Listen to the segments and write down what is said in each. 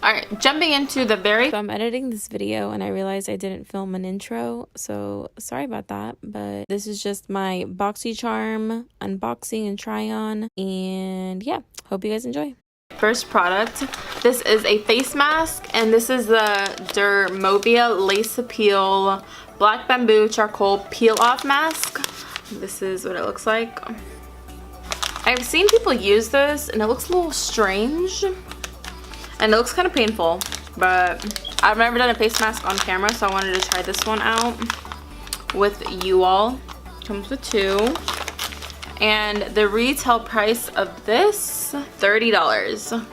Alright, jumping into the So I'm editing this video and I realized I didn't film an intro, so sorry about that, but this is just my Boxycharm unboxing and try on, and yeah, hope you guys enjoy. first product. This is a face mask, and this is the Dermovia Lace Appeal Black Bamboo Charcoal Peel Off Mask. This is what it looks like. I've seen people use this and it looks a little strange and it looks kind of painful, but I've never done a face mask on camera, so I wanted to try this one out with you all. Comes with 2. And the retail price of this, $30.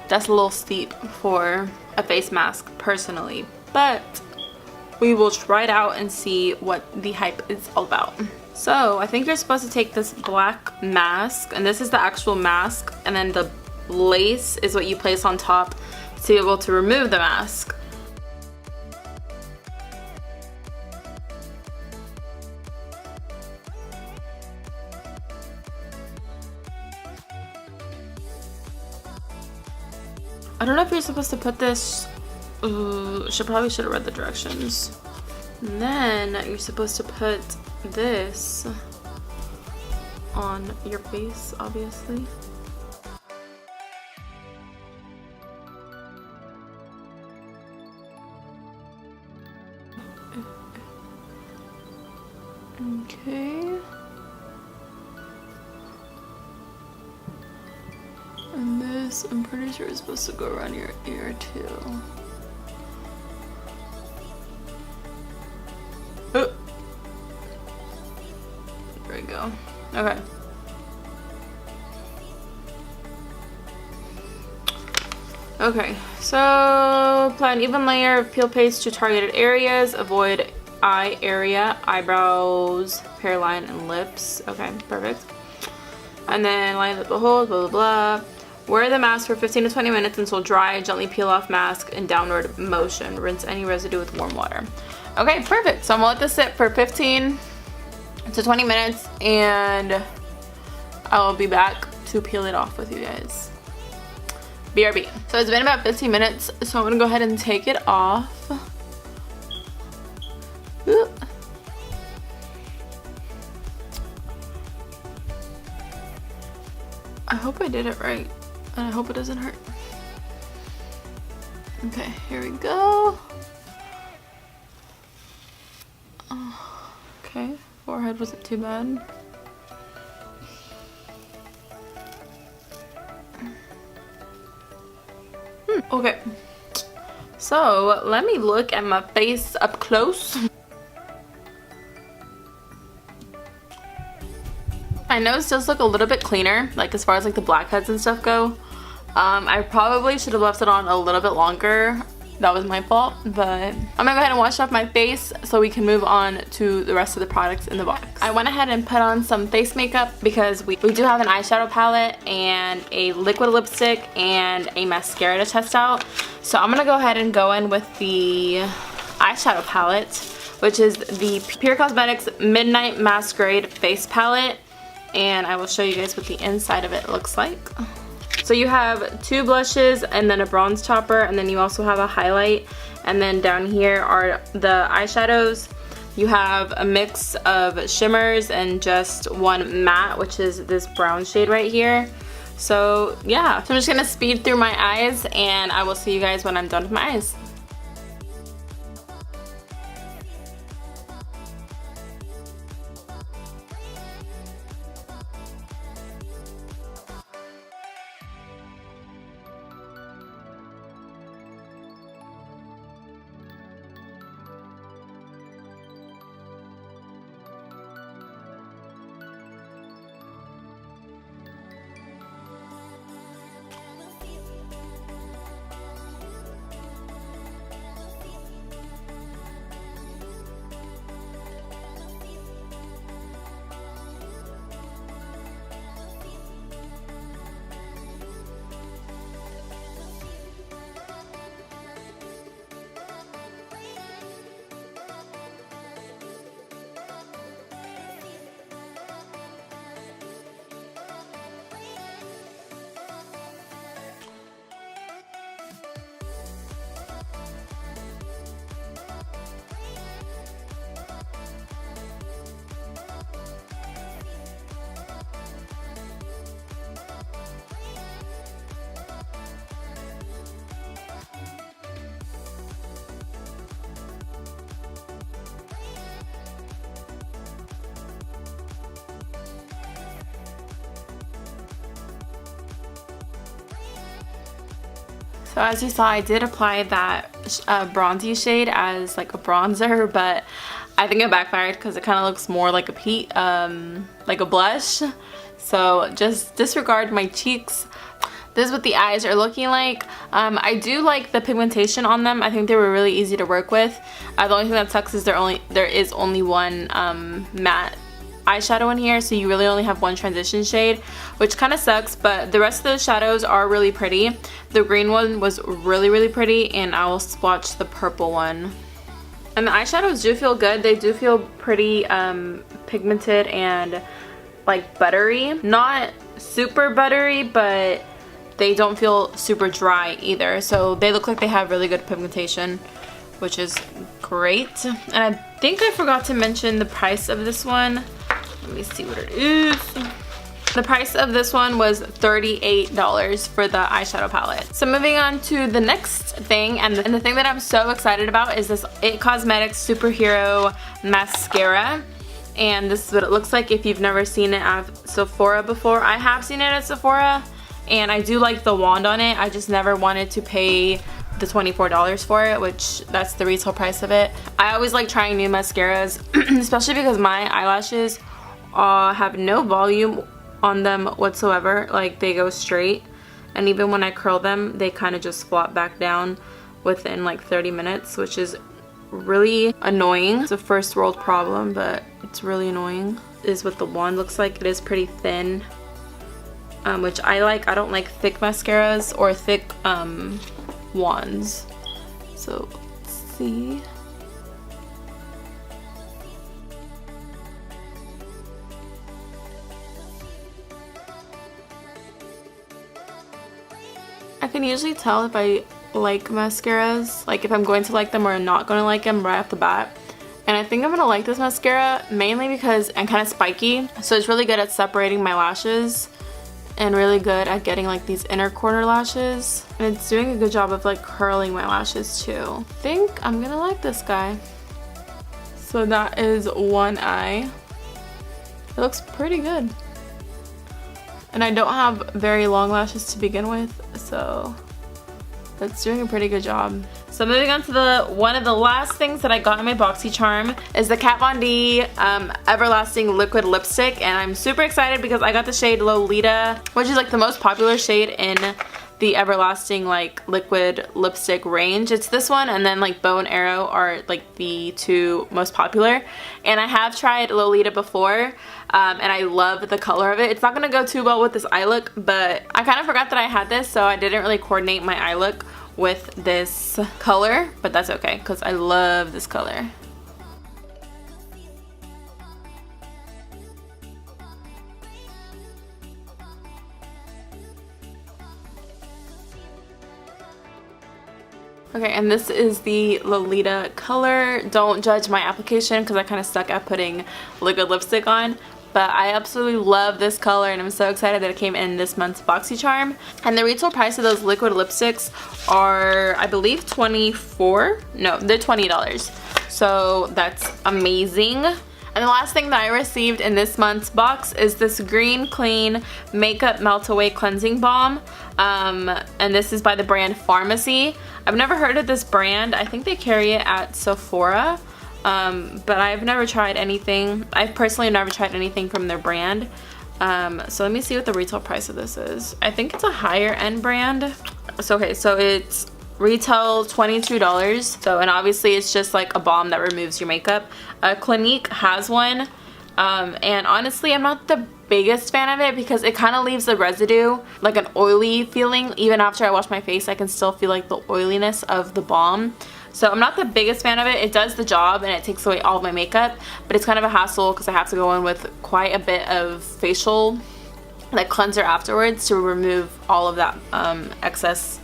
That's a little steep for a face mask personally, but we will try it out and see what the hype is all about. So I think you're supposed to take this black mask, and this is the actual mask, and then the lace is what you place on top to be able to remove the mask. I don't know if you're supposed to put this, probably should have read the directions. And then you're supposed to put this on your face, obviously. Okay. And this, I'm pretty sure is supposed to go around your ear too. Oh. There we go. Okay. Okay, so apply an even layer of peel paste to targeted areas. Avoid eye area, eyebrows, hairline, and lips. Okay, perfect. And then line up the holes, blah, blah, blah. Wear the mask for 15 to 20 minutes until dry. Gently peel off mask in downward motion. Rinse any residue with warm water. Okay, perfect. So I'm gonna let this sit for 15 to 20 minutes and I'll be back to peel it off with you guys. BRB. So it's been about 15 minutes, so I'm gonna go ahead and take it off. Ooh. I hope I did it right, and I hope it doesn't hurt. Okay, here we go. Okay, forehead wasn't too bad. Okay, so let me look at my face up close. My nose does look a little bit cleaner, like as far as like the blackheads and stuff go. I probably should have left it on a little bit longer. That was my fault, but I'm gonna go ahead and wash off my face so we can move on to the rest of the products in the box. I went ahead and put on some face makeup because we do have an eyeshadow palette and a liquid lipstick and a mascara to test out. So I'm gonna go ahead and go in with the eyeshadow palette, which is the Pure Cosmetics Midnight Masquerade face palette, and I will show you guys what the inside of it looks like. So you have 2 blushes and then a bronze topper, and then you also have a highlight, and then down here are the eyeshadows. You have a mix of shimmers and just one matte, which is this brown shade right here. So yeah, so I'm just gonna speed through my eyes and I will see you guys when I'm done with my eyes. So as you saw, I did apply that bronzy shade as like a bronzer, but I think it backfired because it kind of looks more like a blush. So just disregard my cheeks. This is what the eyes are looking like. I do like the pigmentation on them. I think they were really easy to work with. The only thing that sucks is there is only one matte eyeshadow in here, so you really only have one transition shade, which kind of sucks, but the rest of the shadows are really pretty. The green one was really pretty, and I will swatch the purple one. And the eyeshadows do feel good. They do feel pretty pigmented and like buttery. Not super buttery, but they don't feel super dry either. So they look like they have really good pigmentation, which is great. And I think I forgot to mention the price of this one. Let me see what it is. The price of this one was $38 for the eyeshadow palette. So moving on to the next thing, and the thing that I'm so excited about is this IT Cosmetics Superhero Mascara. And this is what it looks like if you've never seen it at Sephora before. I have seen it at Sephora, and I do like the wand on it. I just never wanted to pay the $24 for it, which that's the retail price of it. I always like trying new mascaras, especially because my eyelashes have no volume on them whatsoever. Like, they go straight, and even when I curl them, they kind of just flop back down within like 30 minutes, which is really annoying. It's a first world problem, but it's really annoying. This is what the wand looks like. It is pretty thin, which I like. I don't like thick mascaras or thick wands. So let's see. I can usually tell if I like mascaras, like if I'm going to like them or not going to like them right off the bat. And I think I'm going to like this mascara mainly because I'm kind of spiky, so it's really good at separating my lashes and really good at getting like these inner corner lashes, and it's doing a good job of like curling my lashes too. I think I'm gonna like this guy. So that is one eye. It looks pretty good, and I don't have very long lashes to begin with, so that's doing a pretty good job. So moving on to one of the last things that I got in my Boxycharm is the Kat Von D Everlasting Liquid Lipstick, and I'm super excited because I got the shade Lolita, which is like the most popular shade in the Everlasting like liquid lipstick range. It's this one and then like Bow and Arrow are like the two most popular, and I have tried Lolita before, and I love the color of it. It's not gonna go too well with this eye look, but I kind of forgot that I had this, so I didn't really coordinate my eye look with this color, but that's okay because I love this color. Okay, and this is the Lolita color. Don't judge my application because I kind of suck at putting liquid lipstick on. But I absolutely love this color, and I'm so excited that it came in this month's Boxycharm. And the retail price of those liquid lipsticks are, I believe, $24? No, they're $20. So that's amazing. And the last thing that I received in this month's box is this Green Clean Makeup Meltaway Cleansing Balm. And this is by the brand Pharmacy. I've never heard of this brand. I think they carry it at Sephora. But I've never tried anything. I've personally never tried anything from their brand. So let me see what the retail price of this is. I think it's a higher end brand. So okay, so it's retail $22. So, and obviously it's just like a balm that removes your makeup. Clinique has one. And honestly, I'm not the biggest fan of it because it kind of leaves a residue, like an oily feeling. Even after I wash my face, I can still feel like the oiliness of the balm. So I'm not the biggest fan of it. It does the job and it takes away all of my makeup, but it's kind of a hassle because I have to go in with quite a bit of facial like cleanser afterwards to remove all of that excess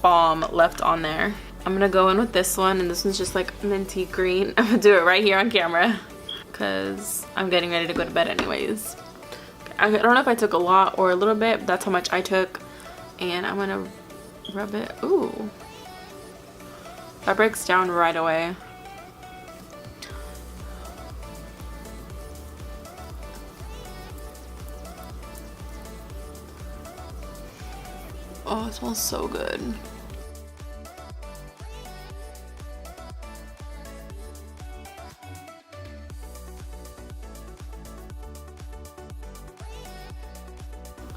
balm left on there. I'm gonna go in with this one, and this one's just like minty green. I'm gonna do it right here on camera because I'm getting ready to go to bed anyways. I don't know if I took a lot or a little bit, but that's how much I took, and I'm gonna rub it. Ooh. That breaks down right away. Oh, it smells so good.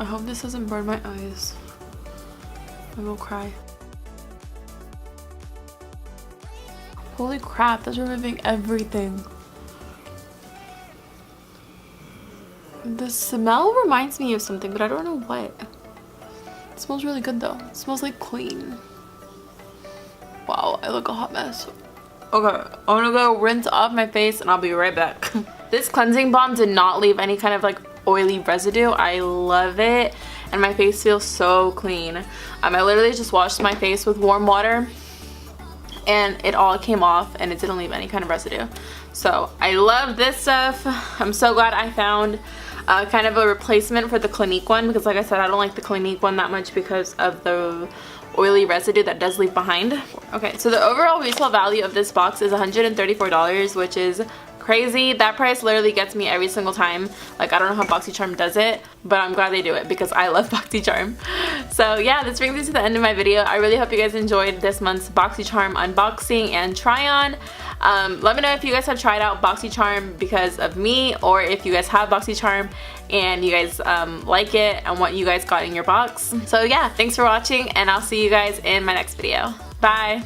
I hope this doesn't burn my eyes. I will cry. Holy crap, that's removing everything. The smell reminds me of something, but I don't know what. It smells really good though. It smells like clean. Wow, I look a hot mess. Okay, I'm gonna go rinse off my face and I'll be right back. This cleansing balm did not leave any kind of like oily residue. I love it and my face feels so clean. I literally just washed my face with warm water and it all came off and it didn't leave any kind of residue. So I love this stuff. I'm so glad I found kind of a replacement for the Clinique one, because like I said, I don't like the Clinique one that much because of the oily residue that does leave behind. Okay, so the overall retail value of this box is $134, which is crazy. That price literally gets me every single time. Like, I don't know how Boxycharm does it, but I'm glad they do it because I love Boxycharm. So yeah, this brings me to the end of my video. I really hope you guys enjoyed this month's Boxycharm unboxing and try on. Let me know if you guys have tried out Boxycharm because of me, or if you guys have Boxycharm and you guys like it and what you guys got in your box. So yeah, thanks for watching and I'll see you guys in my next video. Bye!